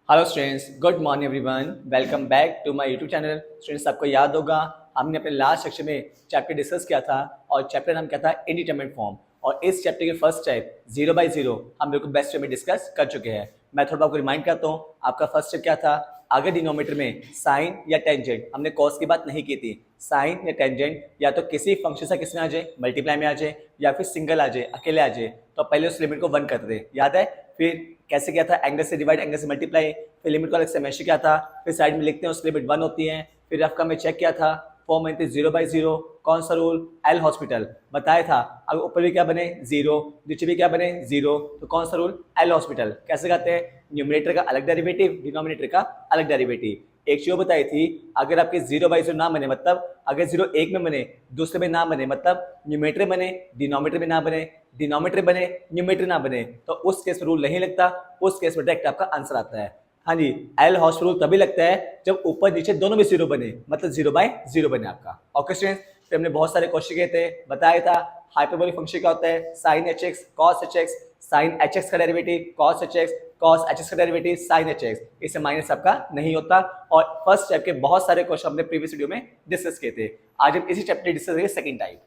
Hello students, good morning everyone. Welcome back to my YouTube channel. Students, आपको याद होगा हमने अपने लास्ट सेक्शन में चैप्टर डिस्कस किया था और चैप्टर नाम क्या था, इनडिटरमिनेट फॉर्म। और इस चैप्टर के फर्स्ट टाइप 0 बाई 0 हम बिल्कुल बेस्ट वे में डिस्कस कर चुके हैं। मैं थोड़ा आपको रिमाइंड करता हूँ, आपका फर्स्ट स्टेप क्या था। अगर डिनोमीटर में साइन या टेंजेंट, हमने कॉस की बात नहीं की थी, साइन या टेंजेंट या तो किसी फंक्शन से किस में आ जाए, मल्टीप्लाई में आ जाए या फिर सिंगल आ जाए, अकेले आ जाए, तो पहले उस लिमिट को 1 कर दे। याद है फिर कैसे किया था, एंगल से डिवाइड, एंगल से मल्टीप्लाई, फिर लिमिट को अलग से मैश किया था, फिर साइड में लिखते हैं उस लिमिट 1 होती है। फिर रफ का में चेक किया था, फॉर्म में 0 बाई 0, कौन सा रूल, एल हॉस्पिटल बताया था। अगर ऊपर भी क्या बने 0, नीचे भी क्या बने 0, तो कौन सा रूल, एल हॉस्पिटल। कैसे करते हैं, न्यूमरेटर का अलग डेरिवेटिव, डिनोमिनेटर का अलग डेरिवेटिव। एक चीज बताई थी, अगर आपके 0 बाई 0 ना बने, मतलब अगर 0 एक में बने दूसरे में ना बने, मतलब न्यूमरेटर बने डिनोमिनेटर में ना बने, डिनोमिनेटर बने न्यूमरेटर ना बने, तो उस केस में रूल नहीं लगता, उस केस में डायरेक्ट आपका आंसर आता है। हाँ जी, एल हॉस्पिटल रूल तभी लगता है जब ऊपर नीचे दोनों में 0 बने, मतलब 0 बाई 0 बने आपका। ओके स्टूडेंट्स, फिर हमने बहुत सारे क्वेश्चन किए थे, बताया था हाइपरबोलिक फंक्शन क्या होता है, sine h x cos h x, sine h x का derivative cos h x, cos h x का डेरिवेटिव साइन एच एक्स, इससे माइनस आपका नहीं होता। और फर्स्ट स्टेप के बहुत सारे क्वेश्चन हमने प्रीवियस वीडियो में डिस्कस किए थे। आज हम इसी चैप्टर डिस्कस करेंगे सेकंड टाइप।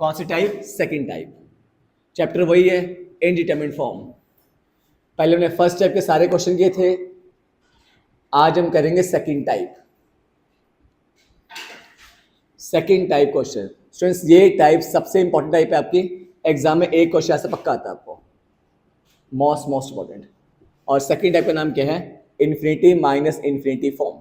कौन सी टाइप, सेकंड टाइप। चैप्टर वही है, इनडिटरमिनेट फॉर्म। पहले हमने फर्स्ट टाइप के सारे क्वेश्चन किए थे, आज हम करेंगे second type. Second type question students, ये टाइप सबसे इंपॉर्टेंट टाइप है आपकी, एग्जाम में एक क्वेश्चन ऐसा पक्का आता है आपको, मोस्ट इंपॉर्टेंट। और सेकंड टाइप का नाम क्या है, infinity minus infinity form.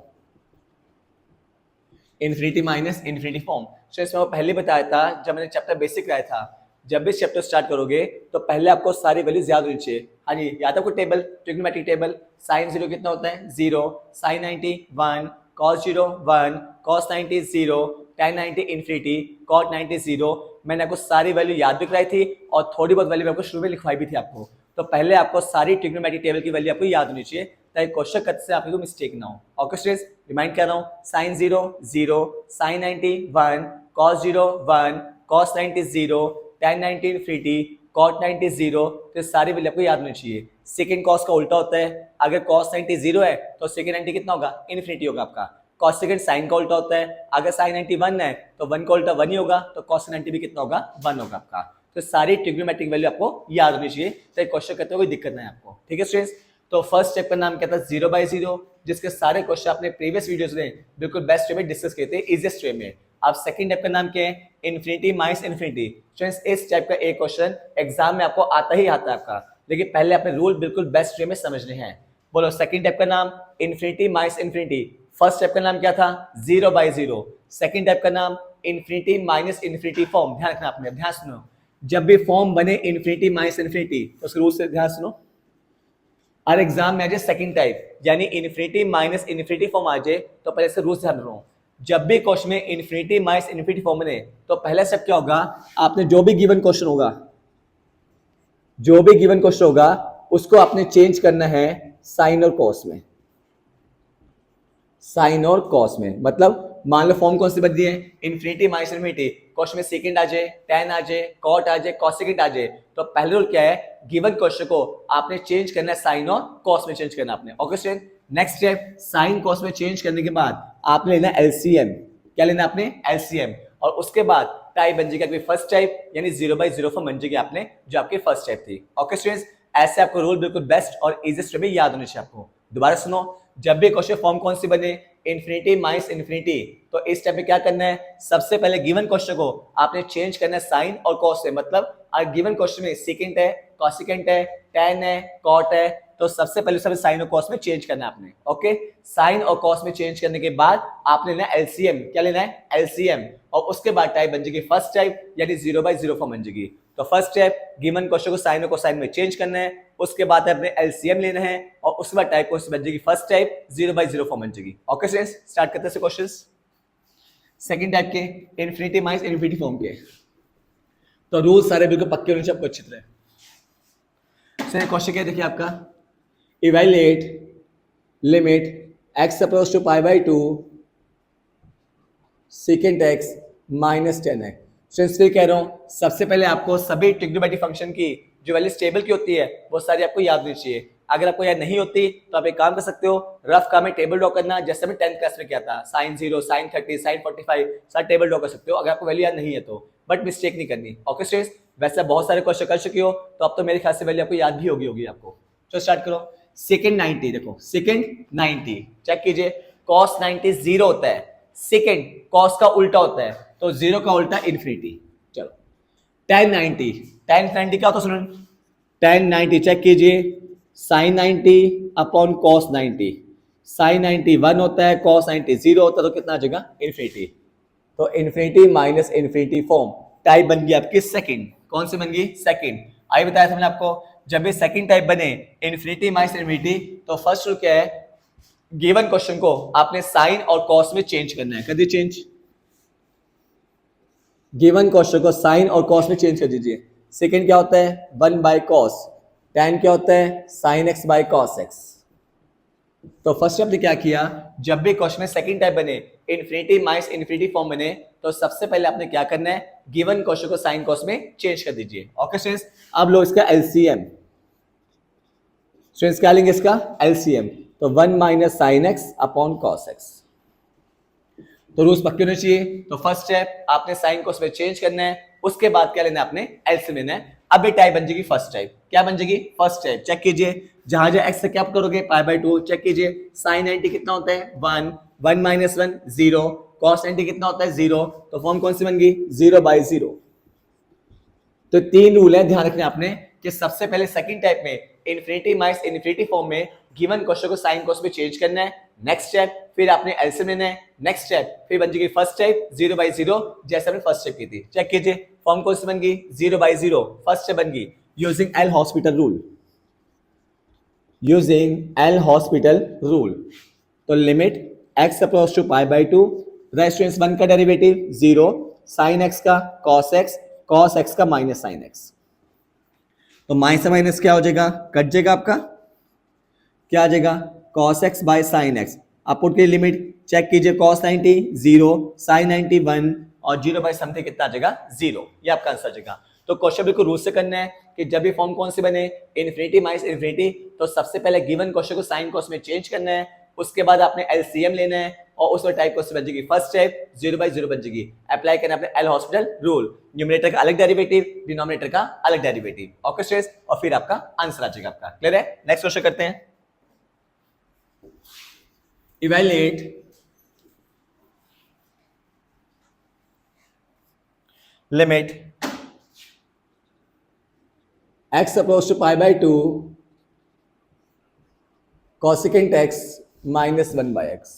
Infinity minus infinity form students, मैं पहले बताया था जब मैंने चैप्टर बेसिक कराया था, जब भी चैप्टर स्टार्ट करोगे तो पहले आपको सारी वैल्यूज याद होनी चाहिए। हाँ जी, याद है आपको टेबल, ट्रिग्नोमेट्रिक टेबल। साइन 0 कितना होता है 0, sine 90 1, cos 0 1, cos 90 0, tan 90 infinity, cot 90 0। मैंने आपको सारी वैल्यू याद भी कराई थी और थोड़ी बहुत वैल्यू आपको शुरू में लिखवाई भी थी आपको। तो पहले आपको सारी ट्रिग्नोमेट्रिक टेबल की वैल्यू आपको याद होनी चाहिए ताकि क्वेश्चन करते से आपको मिस्टेक ना हो। ओके स्टूडेंट्स, रिमाइंड कर रहा हूँ, sine 0 0, sine 90 1, cos 0 1, cos 90 0, tan 90 infinity, cot 90 0। तो सारी वैल्यू आपको याद होनी चाहिए। सेकंड कॉस का उल्टा होता है, अगर कॉस 90 0 है तो सेकंड 90 कितना होगा, इन्फिनिटी होगा आपका। कॉस सेकंड साइन का उल्टा होता है, अगर साइन 90 1 है तो 1 का उल्टा 1 ही होगा, तो कॉस 90 भी कितना होगा, 1 होगा आपका। तो सारी ट्रिग्नोमेट्रिक वैल्यू आपको याद होनी चाहिए ताकि क्वेश्चन करते हुए कोई दिक्कत नहीं आपको। ठीक है स्टूडेंट्स, तो फर्स्ट स्टेप का नाम क्या था, 0 बाई 0, जिसके सारे क्वेश्चन आपने प्रीवियस वीडियोस में बिल्कुल बेस्ट वे में डिस्कस किए थे, इजीएस्ट वे में। अब सेकंड स्टेप का नाम क्या है, इन्फिनिटी माइनस इन्फिनिटी। स्टूडेंट्स, इस टाइप का एक क्वेश्चन एग्जाम में आपको आता ही आता है आपका, लेकिन पहले अपने रूल बिल्कुल बेस्ट वे में समझने हैं। बोलो, सेकंड स्टेप का नाम infinity minus infinity. First step का नाम क्या था, 0 बाई 0। सेकंड स्टेप का नाम इन्फिनिटी माइनस इन्फिनिटी फॉर्म। ध्यान रखना, आपने ध्यान सुनो, जब भी फॉर्म बने इन्फिनिटी माइनस इन्फिनिटी तो उसके रूल से ध्यान सुनो। हर एग्जाम में आ जाए सेकंड टाइप, यानी इन्फिनिटी माइनस इन्फिनिटी फॉर्म आ जाए तो पहले से रूल ध्यान रखो। जब भी क्वेश्चन में इन्फिनिटी माइनस इन्फिनिटी फॉर्म बने तो पहला स्टेप क्या होगा, आपने जो भी गिवन क्वेश्चन होगा, जो भी गिवन क्वेश्चन होगा उसको आपने चेंज करना है साइन और कॉस में। साइन और कॉस में मतलब मान लो फॉर्म कौन सी बदली है, इन्फिनिटी माइनस इन्फिनिटी, क्वेश्चन में सेकंड आ जाए, tan आ जाए, कॉट आ जाए, कॉस सेकंड आ जाए, तो पहले रूल क्या है, गिवन क्वेश्चन को आपने चेंज करना है साइन और कॉस में चेंज करना आपने। Okay student, next step, sine cos में चेंज करने के बाद आपने लेना एलसीएम। क्या लेना आपने, एलसीएम। और उसके बाद टाइप बन जाएगी फर्स्ट टाइप, यानी 0 बाई 0 फॉर्म बन जाएगी आपने जो आपकी फर्स्ट टाइप थी। ओके स्टूडेंट्स, ऐसे आपको रूल बिल्कुल बेस्ट और इजीएस्ट वे में याद होने चाहिए आपको। दोबारा सुनो, जब भी क्वेश्चन फॉर्म कौन सी बने, इन्फिनिटी माइनस इन्फिनिटी, तो इस टाइप में क्या करना है, सबसे पहले गिवन क्वेश्चन को आपने चेंज करना है साइन और कॉस से। मतलब गिवन क्वेश्चन में सेकंड है, कॉसेकेंट है, tan है, कॉट है, तो सबसे पहले सब साइन और कॉस में चेंज करना है आपने। ओके, साइन और कॉस में चेंज करने के बाद आपने लेना है एलसीएम। क्या लेना है, एलसीएम। और उसके बाद टाइप बन जाएगी फर्स्ट टाइप, यानी 0 बाई 0 फॉर्म बन जाएगी। तो फर्स्ट स्टेप, गिवन क्वेश्चन को साइन और कोसाइन में चेंज करना है, उसके बाद अपने एलसीएम लेना है, और उसके बाद टाइप क्वेश्चन बन जाएगी फर्स्ट टाइप, 0 बाई 0 फॉर्म बन जाएगी। ओके स्टूडेंट्स, स्टार्ट करते हैं क्वेश्चंस। सेकंड टाइप के इन्फिनिटी माइनस इन्फिनिटी फॉर्म के, तो रूल सारे बिल्कुल पक्के होने चाहिए आपको अच्छी तरह। क्वेश्चन क्या देखिए आपका, evaluate limit x approach to pi by 2 secant x minus 10x। Students, फिर कह रहा हूं सबसे पहले आपको सभी ट्रिग्नोमेट्रिक फंक्शन की जो वैल्यू टेबल की होती है वो सारी आपको याद होनी चाहिए। अगर आपको याद नहीं होती तो आप एक काम कर सकते हो, रफ काम में टेबल ड्रॉ करना, जैसे हमने 10th क्लास में किया था, sin 0, sin 30, sin 45, सारा टेबल ड्रॉ कर सकते हो अगर आपको वैल्यू याद नहीं है तो, बट मिस्टेक नहीं करनी। ओके स्टूडेंट्स, वैसे बहुत सारे क्वेश्चन कर चुकी हो तो अब तो मेरे ख्याल से वैल्यू आपको याद भी होगी आपको। चलो स्टार्ट करो। सेकंड 90, देखो सेकंड 90 चेक कीजिए, cos 90 0 होता है, सेकंड cos का उल्टा होता है, तो 0 का उल्टा इन्फिनिटी। चलो tan 90, tan 90 क्या होता है सुनो, tan 90 चेक कीजिए, sin 90 अपॉन cos 90, sin 90 1 होता है, cos 90 0 होता है, तो कितना आ जाएगा इन्फिनिटी। तो infinity minus infinity form type बन गई आपकी सेकंड। कौन सी बन गई? सेकंड। आई बताया था मैंने आपको, जब भी सेकंड टाइप बने इन्फिनिटी माइनस इन्फिनिटी, तो फर्स्ट रूल क्या है, गिवन क्वेश्चन को आपने साइन और कॉस में चेंज करना है। कर दी चेंज, गिवन क्वेश्चन को साइन और कॉस में चेंज कर दीजिए। सेकंड क्या होता है? 1 बाय कॉस, tan क्या होता है? Sine x by cos x. तो फर्स्ट आपने क्या किया, जब भी क्वेश्चन में सेकंड टाइप बने इन्फिनिटी माइनस इन्फिनिटी फॉर्म बने, तो सबसे पहले आपने क्या करना है, गिवन क्वेश्चन को साइन कॉस में चेंज कर दीजिए। ओके स्टूडेंट्स, अब लो इसका एलसीएम। स्टूडेंट्स क्या लेंगे इसका एलसीएम, तो 1 minus sine x upon cos x. तो रूल्स पक्के होने चाहिए। तो फर्स्ट स्टेप आपने साइन कॉस में चेंज करना है, उसके बाद क्या लेना है आपने एलसीएम लेना है। अब ये टाइप बन जाएगी फर्स्ट टाइप। क्या बन जाएगी? First type. चेक कीजिए, जहां जहां एक्स से क्या करोगे पाई बाय 2। चेक कीजिए, साइन 90 कितना होता है? 1, 1 माइनस 1 0, कॉस 90 कितना होता है? 0, तो फॉर्म कौन सी बन गई? 0 बाय 0। तो तीन रूल है, ध्यान रखने आपने कि सबसे पहले सेकंड टाइप में इन्फिनिटी माइनस इन्फिनिटी फॉर्म में गिवन क्वेश्चन को साइन कॉस में चेंज करना है। नेक्स्ट स्टेप, फिर आपने एलसीएम लेना है। नेक्स्ट स्टेप, फिर बन जाएगी फर्स्ट टाइप 0 बाय 0, जैसे हमने फर्स्ट स्टेप की थी। चेक कीजिए, फॉर्म कौन सी बन गई? 0 बाय 0। फर्स्ट स्टेप बन गई using L'Hospital rule, using L'Hospital rule. तो limit x approach to pi by 2, रेस्टोरेंस 1 का डेरिवेटिव 0, साइन एक्स का cos x का माइनस साइन एक्स। तो माइनस से माइनस क्या हो जाएगा? कट जाएगा आपका, क्या आ जाएगा? cos x by sine x. आप पुट की लिमिट चेक कीजिए, cos 90 0, sin 90 1 और 0 बाय समथिंग कितना आ जाएगा? 0। ये आपका आंसर आ जाएगा। तो क्वेश्चन बिल्कुल रूल से करना है कि जब भी फॉर्म कौन सी बने इन्फिनिटी माइनस इन्फिनिटी, तो सबसे पहले गिवन क्वेश्चन को साइन कॉस में चेंज करना है, उसके बाद आपने एलसीएम लेना है और उसमें टाइप क्वेश्चन बन जाएगी फर्स्ट स्टेप 0 बाय 0 बन जाएगी। अप्लाई करना अपने एल हॉस्पिटल रूल, न्यूमरेटर का अलग डेरिवेटिव, डिनोमिनेटर का अलग डेरिवेटिव। ओके स्टूडेंट्स, और फिर आपका आंसर आ जाएगा आपका। क्लियर है? नेक्स्ट क्वेश्चन करते हैं। Evaluate limit x approach to pi by 2 cosecant x minus 1 by x।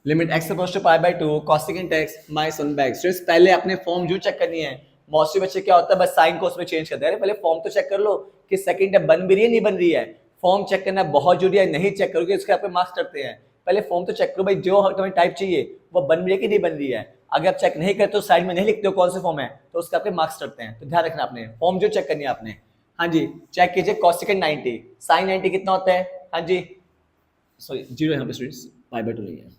Limit x approach to pi by 2 cosecant x minus 1 by x। पहले अपने फॉर्म जो चेक करनी है। मोस्टली बच्चे क्या होता है, बस साइन कोस में चेंज करते हैं। पहले फॉर्म तो चेक कर लो कि सेकंड टाइप बन भी रही है नहीं बन रही है। फॉर्म चेक करना बहुत जरूरी है, नहीं चेक करोगे इसके आपके मार्क्स कटते हैं। पहले फॉर्म तो चेक करो भाई, जो तुम्हें टाइप चाहिए वो बन रही है कि नहीं बन रही है। अगर आप चेक नहीं करते हो, साइड में नहीं लिखते हो कौन से फॉर्म है, तो उसके आपके मार्क्स कटते हैं। तो ध्यान रखना आपने फॉर्म जो चेक करनी है आपने। हाँ जी, चेक कीजिए, cosecant 90 sin 90 कितना होता है? हाँ जी, सॉरी 0 यहाँ पे स्टूडेंट्स, पाई बाय 2 नहीं है।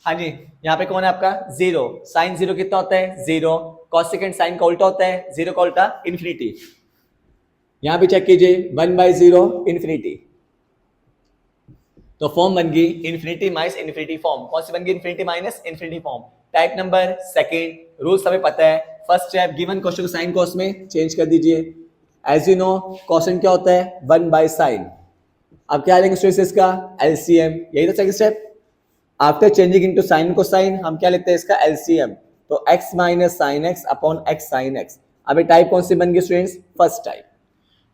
हाँ जी, यहाँ पे कौन है आपका? 0। साइन 0 कितना होता है? 0। cosecant साइन का उल्टा होता है, 0 का उल्टा इन्फिनिटी। यहाँ पे चेक कीजिए, 1 बाय 0 इन्फिनिटी। तो फॉर्म बन गई इन्फिनिटी माइनस इन्फिनिटी फॉर्म। कौन सी बन गई? Infinity minus infinity form. Type number second. Rules हमें पता है। फर्स्ट स्टेप, गिवन क्वेश्चन को साइन कॉस में चेंज कर दीजिए। एज यू नो क्वेश्चन क्या होता है? 1 बाय साइन। अब क्या लेंगे स्टूडेंट्स इसका एलसीएम। यही तो second step. After changing into sine को साइन, हम क्या लेते हैं इसका एलसीएम। तो x minus sine x upon x sine x. अब ये टाइप कौन सी बन गई स्टूडेंट्स? First type.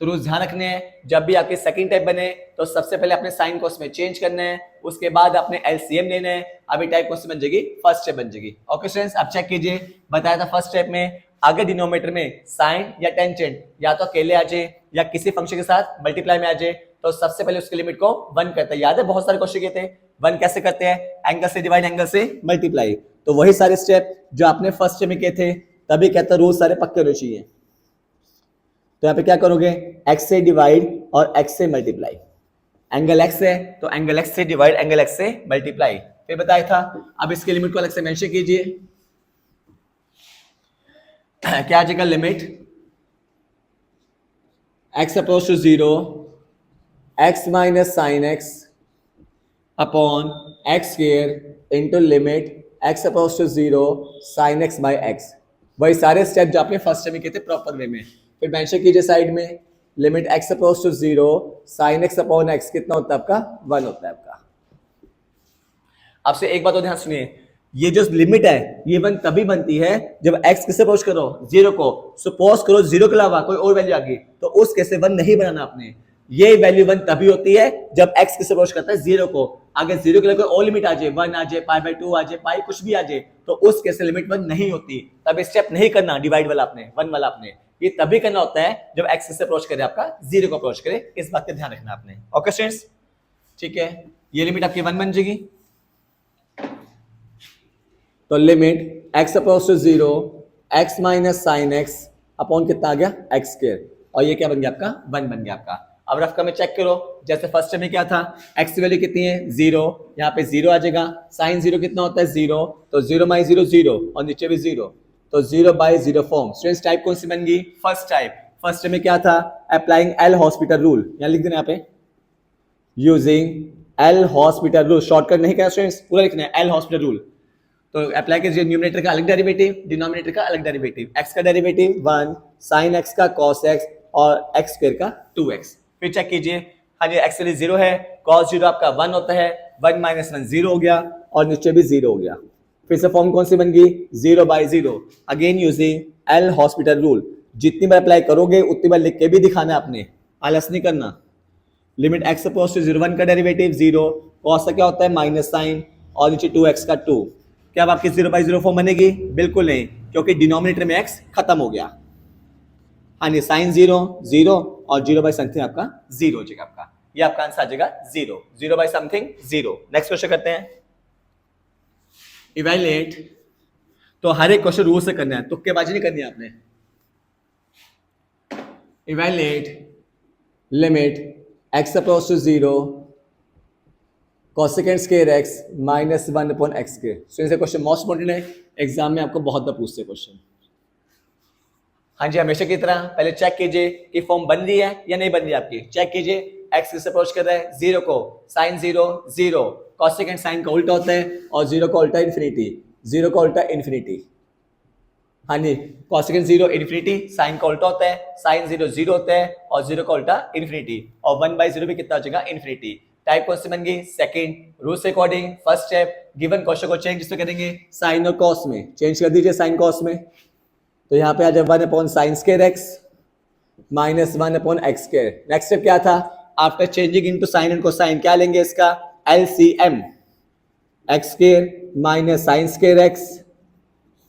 तो रूल्स ध्यान रखने हैं, जब भी आपके सेकंड टाइप बने तो सबसे पहले अपने साइन कॉस में चेंज करना है, उसके बाद अपने एलसीएम लेना है। अभी टाइप कौन सी बन जाएगी? फर्स्ट स्टेप बन जाएगी। ओके स्टूडेंट्स, आप चेक कीजिए, बताया था फर्स्ट स्टेप में अगर डिनोमिनेटर में साइन या टेंजेंट या तो अकेले आ जाए या किसी फंक्शन के साथ मल्टीप्लाई में आ जाए, तो सबसे पहले उसकी लिमिट को 1 करते हैं। याद है बहुत सारे क्वेश्चन किए थे, 1 कैसे करते हैं? एंगल से डिवाइड, एंगल से मल्टीप्लाई। तो वही सारे स्टेप जो आपने फर्स्ट स्टेप में किए थे, तभी कहता है रूल सारे पक्के होने चाहिए। तो यहाँ पे क्या करोगे? x से डिवाइड और x से मल्टीप्लाई। एंगल x है तो एंगल x से डिवाइड, एंगल x से मल्टीप्लाई। फिर बताया था, अब इसके लिमिट को अलग से मेंशन कीजिए। क्या आ जाएगा? Limit x approach to 0 x minus sine x upon x square into limit x approach to 0 sine x by x. वही सारे स्टेप जो आपने फर्स्ट टाइम में किए थे प्रॉपर वे में। फिर मेंशन कीजिए साइड में limit x approach to 0 sine x upon x कितना होता है आपका 1 होता है आपका। आपसे एक बात और ध्यान सुनिए, ये जो लिमिट है ये 1 तभी बनती है जब x किससे अप्रोच करो 0 को। सपोज करो 0 के अलावा कोई और वैल्यू आ गई तो उस केस से 1 नहीं बनाना आपने। ये वैल्यू 1 तभी होती है जब x किससे अप्रोच करता है 0 को। अगर 0 के लिए कोई और लिमिट आ जाए 1 आ जाए पाई बाई 2 आ जाए पाई कुछ भी आ जाए तो उस केस से लिमिट 1 नहीं होती। तब स्टेप नहीं करना डिवाइड वाला आपने 1 वाला आपने, ये तभी करना होता है जब x किससे अप्रोच करे आपका 0 को अप्रोच करे। इस बात का ध्यान रखना आपने। ओके स्टूडेंट्स, ठीक है, ये लिमिट आपकी 1 बन जाएगी। तो limit x approach to 0 x minus sine x upon कितना आ गया एक्स स्क्वायर, और ये क्या बन गया आपका 1 बन गया आपका। अब रफ का में चेक करो, जैसे फर्स्ट में क्या था x की वैल्यू कितनी है 0, यहाँ पे 0 आ जाएगा। साइन 0 कितना होता है 0, तो 0 माई 0 0 और नीचे भी 0, तो 0 बाई 0 फॉर्म। स्टूडेंट्स टाइप कौन सी बन गई फर्स्ट टाइप। फर्स्ट में क्या था अप्लाइंग एल हॉस्पिटल रूल, यहाँ लिख देना यहाँ पे using L'Hospital rule. Shortcut नहीं क्या स्टूडेंट्स, पूरा लिखना है एल हॉस्पिटल रूल। तो अप्लाई कीजिए न्यूमरेटर का अलग डेरिवेटिव डिनोमिनेटर का अलग डेरिवेटिव। x का डेरिवेटिव 1 sin x का cos x और x स्क्वायर का 2x। फिर चेक कीजिए, हाँ जी x के लिए 0 है, cos 0 आपका 1 होता है, 1 माइनस 1 0 हो गया और नीचे भी 0 हो गया। फिर से फॉर्म कौन सी बन गई 0 by 0, again using L'Hospital rule. जितनी बार अप्लाई करोगे उतनी बार लिख के भी दिखाना आपने, आलस नहीं करना। लिमिट x अपोज टू 0 1 का डेरिवेटिव 0, cos का क्या होता है माइनस साइन और नीचे 2x का 2। क्या अब आपकी 0 बाई 0 फॉर्म बनेगी? बिल्कुल नहीं, क्योंकि डिनोमिनेटर में x खत्म हो गया। हाँ जी, साइन 0 0 और 0 बाई समथिंग आपका 0 हो जाएगा आपका। ये आपका आंसर आ जाएगा 0 0 बाई समथिंग 0। नेक्स्ट क्वेश्चन करते हैं इवैल्यूएट। तो हर एक क्वेश्चन रूल से करना है, तुक्केबाजी नहीं करनी है आपने। Evaluate limit x approach to 0 cosecant square x minus 1 upon x square. So ये क्वेश्चन मोस्ट इंपोर्टेंट है, एग्जाम में आपको बहुत बार पूछते हैं क्वेश्चन। हाँ जी, हमेशा की तरह पहले चेक कीजिए कि फॉर्म बन रही है या नहीं बन रही है आपकी। चेक कीजिए x किससे अप्रोच कर रहा है 0 को, साइन 0 0, कोसेकेंड साइन का उल्टा होता है और 0 का उल्टा इन्फिनिटी, 0 का उल्टा इन्फिनिटी। हाँ जी, कोसेकेंड 0 इन्फिनिटी, साइन का उल्टा होता है, साइन 0 0 होता है और 0 का उल्टा इन्फिनिटी, और 1 बाई 0 भी कितना हो जाएगा इन्फिनिटी। टाइप कौन सी बन गई सेकंड। रूल से according first step given question को चेंज इसमें करेंगे साइन और कॉस में, चेंज कर दीजिए साइन कॉस में। तो यहाँ पे आ जाए 1 upon sine square x minus 1 upon x square. Next step क्या था after changing into sine and cosine, क्या लेंगे इसका LCM, x square minus sine square x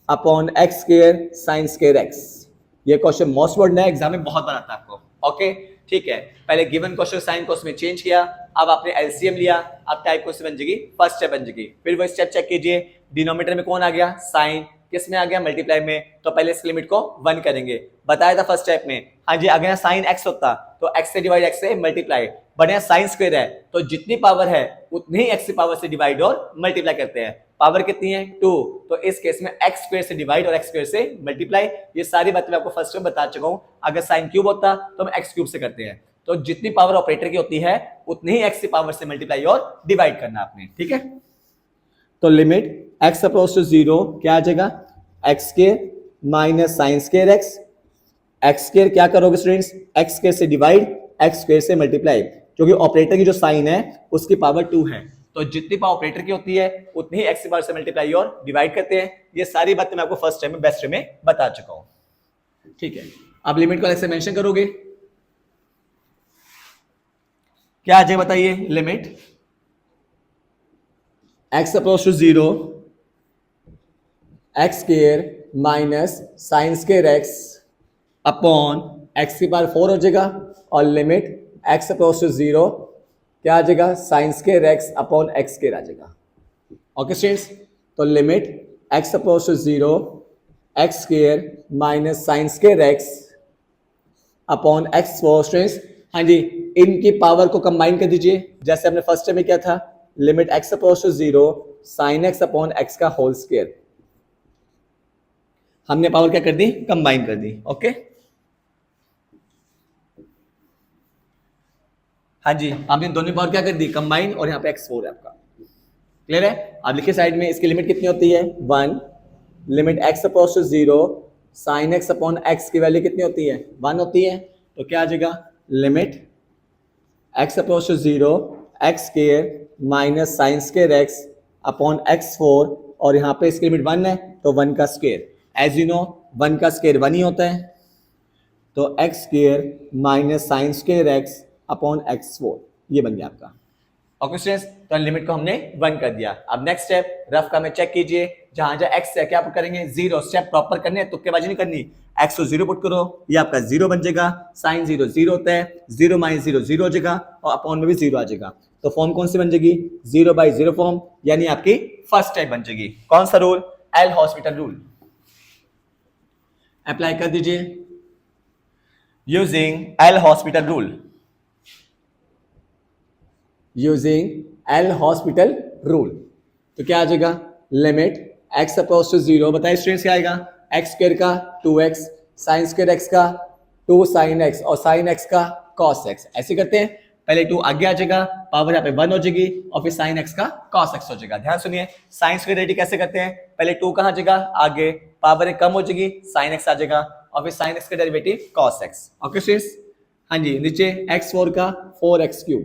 upon x square sine square x. ये क्वेश्चन मोस्ट इंपोर्टेंट है, exam में बहुत बार आता है आपको। ओके ठीक है, पहले गिवन क्वेश्चन साइन को उसमें चेंज किया, अब आपने एलसीएम लिया, अब टाइप क्वेश्चन बन जाएगी फर्स्ट स्टेप बन जाएगी। फिर वो स्टेप चेक कीजिए, डिनोमिनेटर में कौन आ गया साइन, किस में आ गया मल्टीप्लाई में, तो पहले इस लिमिट को 1 करेंगे। बताया था फर्स्ट स्टेप में, हाँ जी अगर साइन एक्स होता तो एक्स से डिवाइड एक्स से मल्टीप्लाई, बट यहाँ साइन स्क्वायर है तो जितनी पावर है उतनी ही एक्स की पावर से डिवाइड और मल्टीप्लाई करते हैं। पावर कितनी है 2, तो इस केस में एक्स स्क्वायर से डिवाइड और एक्स स्क्वायर से मल्टीप्लाई। ये सारी बातें मैं आपको फर्स्ट में बता चुका हूं। अगर साइन क्यूब होता तो हम एक्स क्यूब से करते हैं। तो जितनी पावर ऑपरेटर की होती है उतनी ही एक्स की पावर से मल्टीप्लाई और डिवाइड करना आपने, ठीक है। तो लिमिट एक्स अप्रोच टू 0 क्या आ जाएगा x square minus sine square x, x square क्या करोगे स्टूडेंट्स एक्स स्क्वायर से डिवाइड एक्स स्क्वायर से मल्टीप्लाई, क्योंकि ऑपरेटर की जो साइन है उसकी पावर 2 है, तो जितनी पावर ऑपरेटर की होती है उतनी ही एक्स की पावर से मल्टीप्लाई और डिवाइड करते हैं। ये सारी बातें मैं आपको फर्स्ट टाइम में बेस्ट में बता चुका हूं, ठीक है। अब लिमिट को अलग से मेंशन करोगे, क्या आ जाएगा बताइए, limit x approach to 0 x square minus sine square x upon x की पावर 4 हो जाएगा, और लिमिट एक्स अप्रोच टू 0 क्या आ जाएगा sine square x upon x square आ जाएगा। ओके स्टूडेंट्स, तो limit x approach to 0 x square minus sine square x upon x 4। Students हाँ जी, इनकी पावर को कंबाइन कर दीजिए, जैसे हमने फर्स्ट टाइम में क्या था limit x approach to 0 sine x upon x का होल स्क्वायर, हमने पावर क्या कर दी कंबाइन कर दी। ओके हाँ जी, आपने दोनों पावर क्या कर दी, कंबाइन, और यहाँ पे x4 है आपका। क्लियर है? आप लिखिए साइड में, इसकी लिमिट कितनी होती है 1, limit x approach to 0 sine x upon x की वैल्यू कितनी होती है 1 होती है। तो क्या आ जाएगा, limit x approach to 0 x square minus sine square x upon x4, और यहाँ पे इसकी लिमिट 1 है तो 1 का स्क्वायर, एज यू नो 1 का स्क्वायर 1 ही होता है, तो x square minus sine square x upon x4, ये बन गया आपका। ओके स्टूडेंट्स, तो लिमिट को हमने 1 कर दिया। अब नेक्स्ट स्टेप रफ का में चेक कीजिए, जहां जहां x है क्या करेंगे 0, स्टेप प्रॉपर करने, तुक्केबाजी नहीं करनी, x को 0 पुट करो, ये आपका 0 बन जाएगा, साइन 0 0 होता है, 0 माइनस 0 0 हो जाएगा, और अपॉन में भी 0 आ जाएगा। तो फॉर्म कौन सी बन जाएगी, 0/0 फॉर्म, यानी आपकी फर्स्ट टाइप बन जाएगी। कौन सा rule, L'Hospital rule apply कर दीजिए using L'Hospital rule. Using L'Hospital rule तो क्या आ जाएगा, लिमिट x अपोज टू 0, बताइए स्टूडेंट्स क्या आएगा, x स्क्वायर का 2x, साइन स्क्वायर x का 2 साइन x, और साइन x का cos x। ऐसे करते हैं, पहले 2 आगे आ जाएगा, पावर यहाँ पे 1 हो जाएगी, और फिर साइन x का cos x हो जाएगा। ध्यान सुनिए, साइन स्क्वायर डेरिवेटिव कैसे करते हैं, पहले 2 कहाँ जाएगा आगे, पावर कम हो जाएगी, साइन x आ जाएगा, और फिर साइन x का derivative cos x। Okay students, हाँ जी, नीचे x4 का 4x3,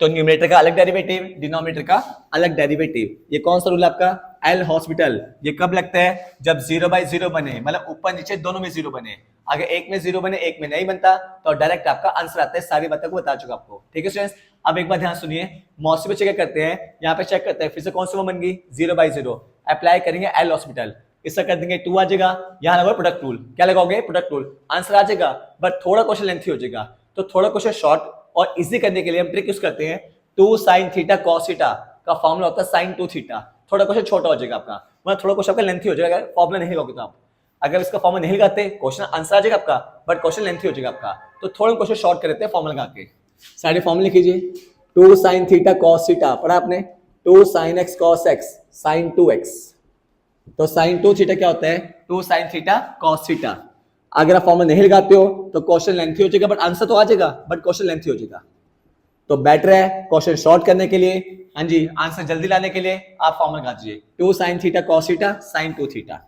तो न्यूमरेटर का अलग डेरिवेटिव, डिनोमिनेटर का अलग डेरिवेटिव। ये कौन सा रूल आपका, एल हॉस्पिटल। ये कब लगता है, जब 0/0 बने, मतलब ऊपर नीचे दोनों में 0 बने, अगर एक में 0 बने एक में नहीं बनता तो डायरेक्ट आपका आंसर आता है। सारी बातें को बता चुका आपको, ठीक है स्टूडेंट्स। अब एक बार ध्यान सुनिए, मौसी पे चेक करते हैं, यहाँ पे चेक करते हैं फिर से कौन सी वो बन गई 0/0, अप्लाई करेंगे एल हॉस्पिटल, इसका कर देंगे 2 आ जाएगा, यहाँ लगाओगे प्रोडक्ट रूल, क्या लगाओगे प्रोडक्ट रूल, आंसर आ जाएगा, बट थोड़ा क्वेश्चन लेंथी हो जाएगा, तो थोड़ा क्वेश्चन शॉर्ट और इजी करने के लिए हम ट्रिक यूज करते हैं, 2 sin थीटा cos थीटा का फॉर्मूला होता है sin 2 थीटा। थोड़ा क्वेश्चन छोटा हो जाएगा आपका, मतलब थोड़ा क्वेश्चन आपका लेंथी हो जाएगा, फॉर्मूला नहीं लोगे तो आप, अगर इसका फॉर्मूला नहीं लगाते क्वेश्चन आंसर आ जाएगा आपका, बट क्वेश्चन लेंथी हो जाएगा आपका, तो थोड़ा क्वेश्चन शॉर्ट कर देते हैं फॉर्मूला लगा के। सारे फॉर्मूले कीजिए, 2 sin थीटा cos थीटा पढ़ा आपने, 2 sin x cos x sin 2x, तो sin 2 थीटा क्या होता है 2 sin थीटा cos थीटा। अगर आप फॉर्मूला नहीं लगाते हो तो क्वेश्चन लेंथी हो जाएगा, बट आंसर तो आ जाएगा, बट क्वेश्चन लेंथी हो जाएगा। तो बेटर है क्वेश्चन शॉर्ट करने के लिए, हाँ जी, आंसर जल्दी लाने के लिए आप फॉर्मूला लगा दीजिए, 2 sin theta cos theta sin 2 theta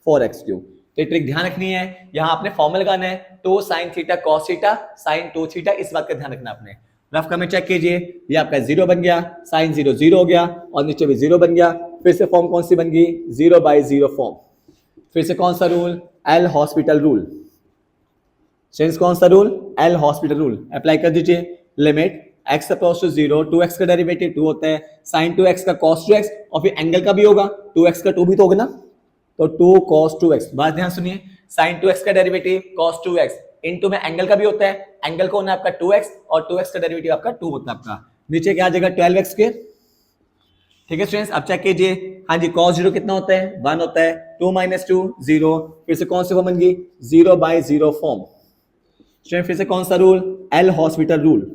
4x3। तो ट्रिक ध्यान रखनी है, यहां आपने फॉर्मूला लगाना है 2 sin theta cos theta sin 2 theta, इस बात का ध्यान रखना आपने। रफ का में चेक कीजिए, ये आपका 0 बन गया, sin 0 0 हो गया, और नीचे भी 0 बन गया, फिर से फॉर्म कौन सी बन गई 0/0 फॉर्म। फिर से कौन सा rule, L'Hospital rule. Sense कौन सा rule, L'Hospital rule apply कर दीजिए, limit x approach to 0, 2x का डेरिवेटिव 2 होता है, sin 2x का cos 2x, और फिर एंगल का भी होगा, 2x का 2 भी तो होगा ना, तो 2 cos 2x। बात ध्यान सुनिए, sin 2x का डेरिवेटिव cos 2x इनटू में एंगल का भी होता है, एंगल को होना है आपका 2x, और 2x का डेरिवेटिव आपका 2 होता है आपका, नीचे क्या आ जाएगा 12x स्क्वायर। ठीक है स्टूडेंट्स, अब चेक कीजिए, हाँ जी, cos 0 कितना होता है 1 होता है, 2 - 2 0, फिर से कौन सी फॉर्म बन गई 0/0 फॉर्म। स्टूडेंट फिर से कौन सा rule, L'Hospital rule,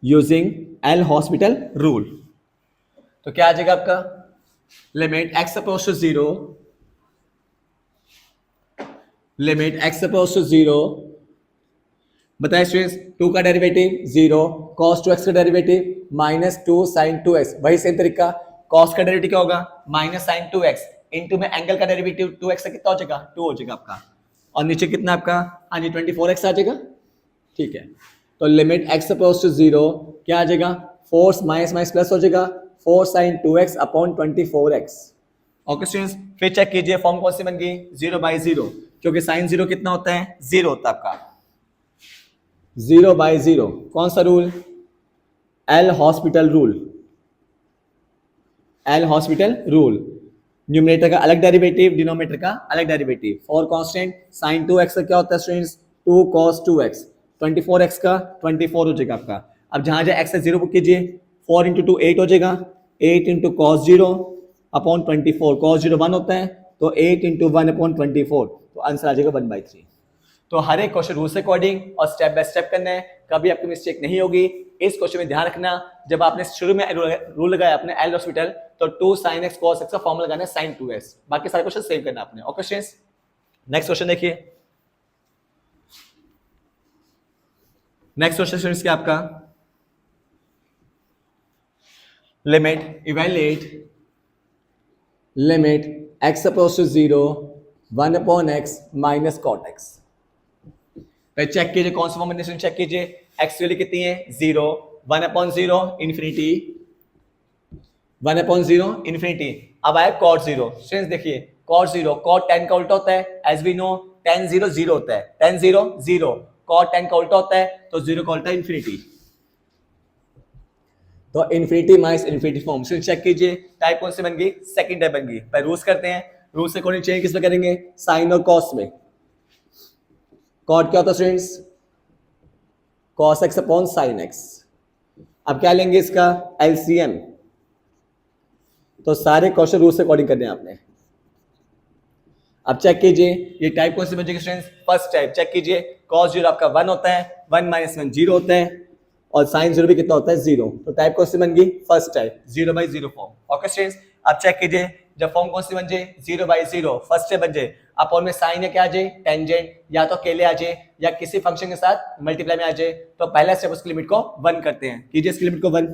using L'Hospital rule. तो क्या आ जाएगा आपका, limit x approach to 0, limit x approach to 0, बताइए स्टूडेंट्स 2 का डेरिवेटिव 0, cos 2x का डेरिवेटिव -2 sin 2x, वही सेम तरीका, cos का डेरिवेटिव क्या होगा -sin 2x, इनटू में एंगल का डेरिवेटिव 2x का कितना हो जाएगा 2 हो जाएगा आपका, और नीचे कितना आपका, हाँ जी 24x आ जाएगा। ठीक है, तो लिमिट x अपोज टू 0 क्या आ जाएगा, 4 माइनस प्लस हो जाएगा, 4 sin 2x upon 24x। Okay students, फिर चेक कीजिए फॉर्म कौन सी बन गई 0/0, क्योंकि sin 0 कितना होता है 0 होता है आपका, 0/0 कौन सा rule, L'Hospital rule, L'Hospital rule. Numerator का अलग डेरिवेटिव, डिनोमिनेटर का अलग derivative, for constant sin 2x का क्या होता है स्टूडेंट्स 2 cos 2x, 24x का 24 हो जाएगा आपका। अब जहां जहां x से 0 बुक कीजिए, 4 × 2 8 हो जाएगा, 8 × cos 0 अपॉन 24, cos 0 1 होता है, तो 8 × 1 अपॉन 24, तो आंसर आ जाएगा 1/3। तो हर एक क्वेश्चन रूल से अकॉर्डिंग और स्टेप बाय स्टेप करना है, कभी आपकी मिस्टेक नहीं होगी। इस क्वेश्चन में ध्यान रखना, जब आपने शुरू में रूल लगाया अपने एल हॉस्पिटल, तो 2 sin x cos x का फॉर्मूला लगाना है sin 2x, बाकी सारे क्वेश्चन सेव करना आपने। ओके स्टूडेंट्स, नेक्स्ट क्वेश्चन देखिए, नेक्स्ट क्वेश्चन स्टूडेंट्स क्या आपका, limit evaluate limit x approach to 0 1 upon x minus cot x। Check कीजिए कौन सा फॉर्म चेक कीजिए, x की वैल्यू कितनी है 0, 1 अपॉन 0 इन्फिनिटी, 1 अपॉन 0 इन्फिनिटी। अब आया कॉट 0। स्टूडेंट्स देखिए कॉट 0 कॉट 10 का उल्टा होता है, एज वी नो 10 0 0 होता है, 10 0 0, कॉट 10 का उल्टा होता है तो 0 का उल्टा इन्फिनिटी, तो infinity minus infinity form. Check कीजिए टाइप कौन सी बन गई, सेकंड टाइप बन गई। पर रूल्स करते हैं, रूल्स से अकॉर्डिंग चेंज किसमें करेंगे, साइन और कॉस में। कॉट क्या होता है students, cos x upon sine x. अब क्या लेंगे इसका एलसीएम, तो सारे क्वेश्चन रूल से अकॉर्डिंग करने हैं आपने। अब चेक कीजिए ये टाइप कौन सी बन जाएगी स्टूडेंट्स, फर्स्ट टाइप। चेक कीजिए कॉस 0 आपका 1 होता है, 1 माइनस 1 0 होता है, और साइन 0 भी कितना होता है 0, तो टाइप कौन सी बन गई, first type 0/0 form. Okay students, अब चेक कीजिए जब फॉर्म कौन सी बन जाए 0/0 फर्स्ट स्टेप बन जाए, अपॉन में साइन या क्या आ जाए टेंजेंट, या तो अकेले आ जाए या किसी फंक्शन के साथ मल्टीप्लाई में आ जाए, तो पहला स्टेप उसकी लिमिट को 1 करते हैं। कीजिए इसकी लिमिट को 1।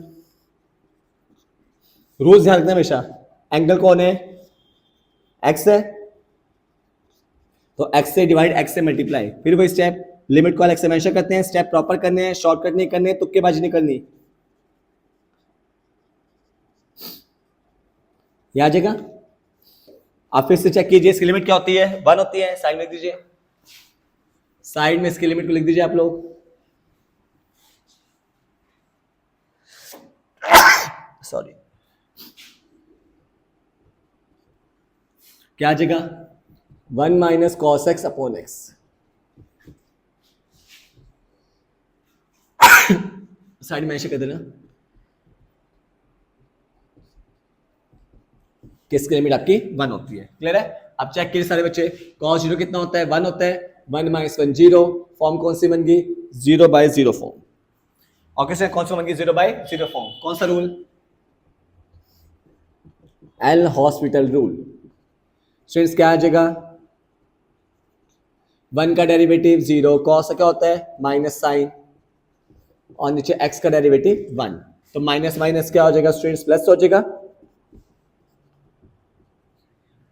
रूल्स ध्यान रखना हमेशा, एंगल कौन है x है, तो x से डिवाइड x से मल्टीप्लाई, फिर वही स्टेप लिमिट को अलग से मेंशन करते हैं। स्टेप प्रॉपर करने हैं, शॉर्टकट नहीं करने, तुक्केबाजी नहीं करनी। ये आ जाएगा। आप फिर से चेक कीजिए इसकी लिमिट क्या होती है, 1 होती है, साइड में लिख दीजिए, साइड में इसकी लिमिट को लिख दीजिए आप लोग। सॉरी, क्या आ जाएगा 1 minus cos x upon x. Side में ऐसे कर देना, किसकी लिमिट आपकी 1 होती है। क्लियर है। अब चेक कीजिए सारे बच्चे, cos 0 कितना होता है 1 होता है, 1 माइनस 1 0, फॉर्म कौन सी बन गई 0/0 फॉर्म। ओके सर, कौन सा बन गई 0/0 फॉर्म, कौन सा rule, L'Hospital rule. Students क्या आ जाएगा 1 का डेरिवेटिव 0, cos क्या होता है माइनस साइन, और नीचे x का डेरिवेटिव 1, तो माइनस माइनस क्या हो जाएगा स्टूडेंट्स प्लस हो जाएगा,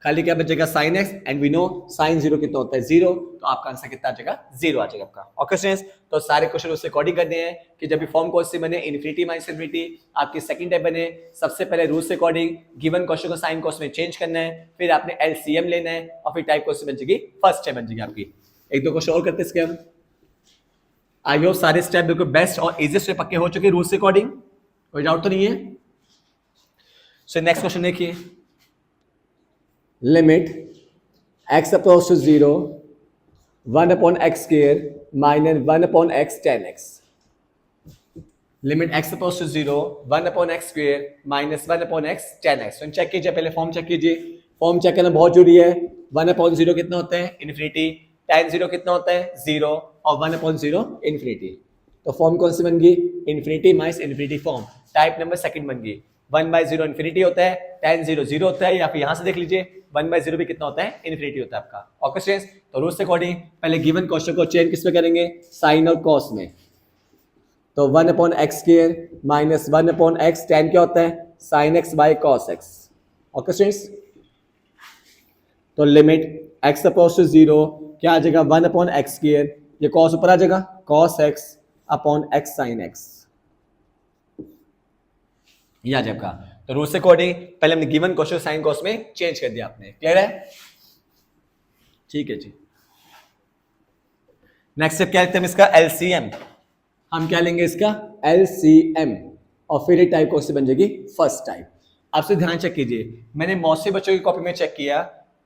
खाली क्या बचेगा sine x, and we know sine 0 कितना होता है 0, तो आपका आंसर कितना आ जाएगा 0 आ जाएगा आपका। ओके स्टूडेंट्स, तो सारे क्वेश्चन उससे अकॉर्डिंग करने हैं कि जब भी फॉर्म कौन सी बने इन्फिनिटी माइनस इन्फिनिटी, आपकी सेकंड टाइप बने, सबसे पहले रूल से अकॉर्डिंग गिवन क्वेश्चन को साइन कॉस में चेंज करना है, फिर आपने एलसीएम लेना है, और फिर टाइप क्वेश्चन बन जाएगी फर्स्ट टाइप बन जाएगी आपकी। एक दो क्वेश्चन और करते इसके हम। आई होप सारे स्टेप बिल्कुल बेस्ट और इजीएस्ट वे पक्के हो चुके रूल से अकॉर्डिंग, कोई डाउट तो नहीं है। सो नेक्स्ट क्वेश्चन देखिए, limit x approach to 0 1 upon x square minus 1 upon x tan x। Limit x approach to 0 1 upon x square minus 1 upon x tan x। Check कीजिए, पहले form check कीजिए, form check करना बहुत जरूरी है। 1 upon 0 कितना होता है इन्फिनिटी, tan 0 कितना होता है 0, और 1 अपॉन 0 इन्फिनिटी, तो फॉर्म कौन सी बन गई infinity minus infinity form, type number second बन गई। 1/0 इन्फिनिटी होता है, tan 0 0 होता है, या फिर यहां से देख लीजिए 1/0 भी कितना होता है इन्फिनिटी होता है आपका। ओके स्टूडेंट्स, तो रूल्स के अकॉर्डिंग पहले गिवन क्वेश्चन को चेंज किस में करेंगे, साइन और कॉस में, तो 1 upon x square minus 1 upon x tan क्या होता है sine x by cos x. Okay students, तो लिमिट x अप्रोच टू 0 क्या आ जाएगा 1 अपॉन एक्स स्क्वायर, ये कॉस ऊपर आ जाएगा cos x upon x sine x, ये आ जाएगा। तो रूल से अकॉर्डिंग पहले हमने गिवन क्वेश्चन साइन कॉस में चेंज कर दिया आपने। क्लियर है, ठीक है जी। नेक्स्ट स्टेप क्या लेते हैं इसका एलसीएम, हम क्या लेंगे इसका एलसीएम, और फिर ये टाइप कौन सी बन जाएगी फर्स्ट टाइप। आपसे ध्यान चेक कीजिए, मैंने मौसी बच्चों की कॉपी में चेक किया,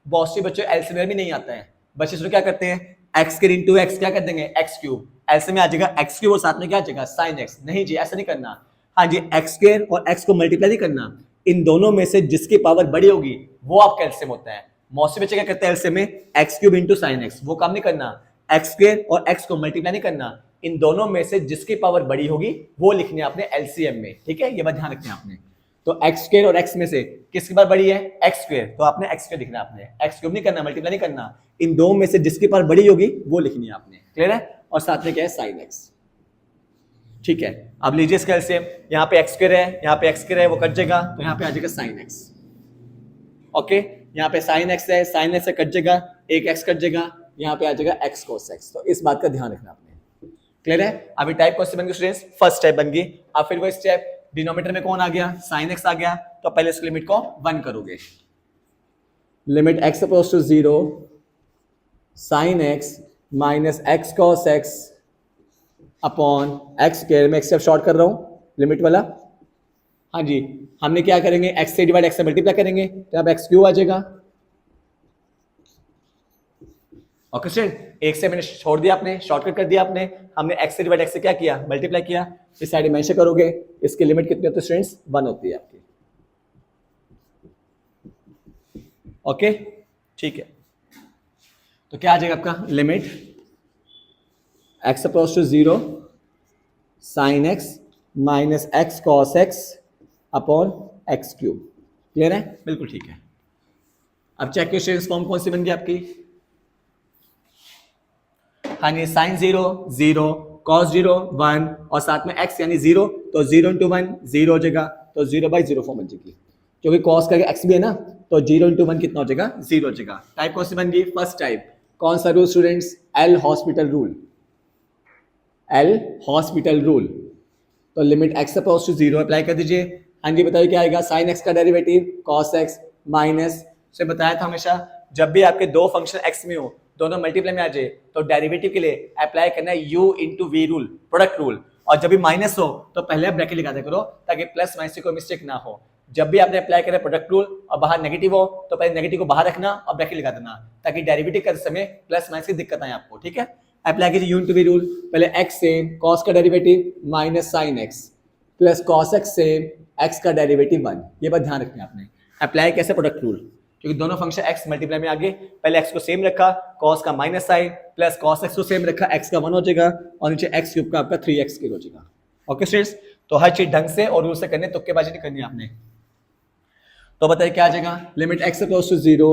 बहुत सी बच्चों एलसीएम भी नहीं आता है, बच्चे इसमें क्या करते हैं एक्स के इंटू एक्स क्या कर देंगे एक्स क्यूब, एलसीएम में आ जाएगा एक्स क्यूब और साथ में क्या आ जाएगा साइन एक्स। नहीं जी, ऐसा नहीं करना। हाँ जी, एक्स स्क्वायर और एक्स को मल्टीप्लाई नहीं करना, इन दोनों में से जिसकी पावर बड़ी होगी वो आपका एलसीएम होता है। मौसी बच्चे क्या करते हैं एलसीएम में x cube into sine x, वो काम नहीं करना। एक्स स्क्वायर और एक्स को मल्टीप्लाई नहीं करना, इन दोनों में से जिसकी पावर बड़ी होगी वो लिखनी है आपने एलसीएम में। ठीक है, ये बात ध्यान रखना है आपने। तो एक्स स्क्वायर और एक्स में से किसकी पावर बड़ी है एक्स स्क्वायर, तो आपने एक्स स्क्वायर लिखना है, आपने एक्स क्यूब नहीं करना, मल्टीप्लाई नहीं करना, इन दो में से जिसकी पावर बड़ी होगी वो लिखनी है आपने। क्लियर है, और साथ में क्या है साइन एक्स। ठीक है, अब लीजिए इसका एलसीएम, यहाँ पे एक्स स्क्वायर है, यहाँ पे एक्स स्क्वायर है, वो कट जाएगा तो यहाँ पे आ जाएगा साइन एक्स। ओके, यहाँ पे साइन एक्स है, साइन एक्स से कट जाएगा, एक एक्स कट जाएगा, यहाँ पे आ जाएगा एक्स कोस एक्स। तो इस बात का ध्यान रखना आपने। क्लियर है? अभी टाइप कौन सी बन गई स्टूडेंट्स? फर्स्ट टाइप बन गई। अब फिर वो स्टेप, डिनोमिनेटर में कौन आ गया? साइन एक्स आ गया, तो पहले इस लिमिट को 1 करोगे। Limit x approach to 0 sine x minus x cos x upon x square में एक्स स्टेप शॉर्ट कर रहा हूं लिमिट वाला। हाँ जी, हमने क्या करेंगे? एक्स से डिवाइड एक्स से मल्टीप्लाई करेंगे तो अब एक्स क्यूब आ जाएगा। ओके स्टूडेंट, एक से मैंने छोड़ दिया, आपने शॉर्टकट कर दिया आपने, हमने एक्स से डिवाइड एक्स से क्या किया? मल्टीप्लाई किया। इस साइड मेंशन करोगे, इसकी लिमिट कितनी होती है स्टूडेंट्स? 1 होती है आपकी। ओके ठीक है, तो क्या आ जाएगा आपका? Limit x approach to 0 sine x minus x cos x upon x cube. Clear है? बिल्कुल ठीक है। अब चेक करिए फॉर्म कौन सी बन गई आपकी? हाँ जी, साइन 0 0 कॉस 0 1 और साथ में एक्स यानी 0, तो 0 इंटू 1 0 हो जाएगा, तो 0/0 फॉर्म बन जाएगी, क्योंकि कॉस का एक्स भी है ना, तो 0 इंटू 1 कितना हो जाएगा? 0 हो जाएगा। टाइप कौन सी बन गई? First type. कौन सा rule students? L'Hospital rule. L'Hospital rule. तो limit x approach to 0 apply कर दीजिए। हाँ जी, बताइए क्या आएगा? साइन एक्स का डेरिवेटिव कॉस एक्स माइनस, से बताया था हमेशा जब भी आपके दो फंक्शन एक्स में हो, दोनों मल्टीप्लाई में आ जाए, तो डेरिवेटिव के लिए अप्लाई करना है u into v rule, product rule. और जब भी माइनस हो तो पहले आप ब्रैकेट लगा दिया करो, ताकि प्लस माइनस से कोई मिस्टेक ना हो। जब भी आपने अप्लाई करा प्रोडक्ट रूल और बाहर नेगेटिव हो, तो पहले नेगेटिव को बाहर रखना और ब्रैकेट लगा देना, ताकि डेरिवेटिव करते समय प्लस माइनस की दिक्कत आए आपको। ठीक है, अप्लाई कीजिए u इंटू वी रूल। पहले x से cos का derivative minus sine x plus cos x से x का डेरिवेटिव 1। ये बात ध्यान रखनी है आपने। अप्लाई कैसे? प्रोडक्ट रूल, क्योंकि दोनों फंक्शन x मल्टीप्लाई में आगे, पहले x को सेम रखा, cos का minus sine plus cos x को सेम रखा, x का 1 हो जाएगा और नीचे x क्यूब का आपका 3x क्यूब हो जाएगा। ओके स्टूडेंट्स, तो हर चीज ढंग से और रूल से करने, तुक्केबाजी नहीं करनी आपने। तो बताइए क्या आ जाएगा? Limit x approach to 0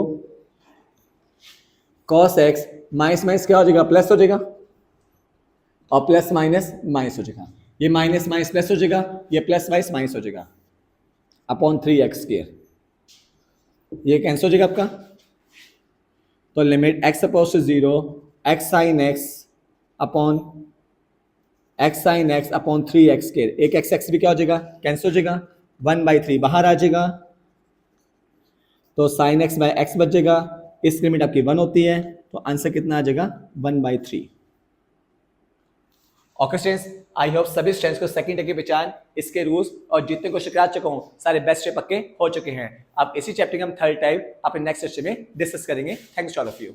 cos x minus minus क्या हो जाएगा? प्लस हो जाएगा, और प्लस माइनस माइनस हो जाएगा। ये माइनस माइनस प्लस हो जाएगा, ये प्लस माइनस माइनस हो जाएगा अपॉन 3x स्क्वायर। ये कैंसिल हो जाएगा आपका। तो limit x approach to 0 x sine x upon x sine x upon 3x square. एक x भी क्या हो जाएगा? कैंसिल हो जाएगा, 1/3 बाहर आ जाएगा, तो साइन x बाय x बच जाएगा। इस लिमिट आपकी 1 होती है, तो आंसर कितना आ जाएगा? 1/3। ओके स्टूडेंट्स, आई होप सभी स्टूडेंट्स को सेकंड टर्म की पहचान, इसके रूल्स और जितने क्वेश्चन करा चुका हूं सारे बेस्ट पक्के हो चुके हैं। अब इसी चैप्टर के हम थर्ड टाइप अपने नेक्स्ट सेशन में डिस्कस करेंगे। Thanks to all of you.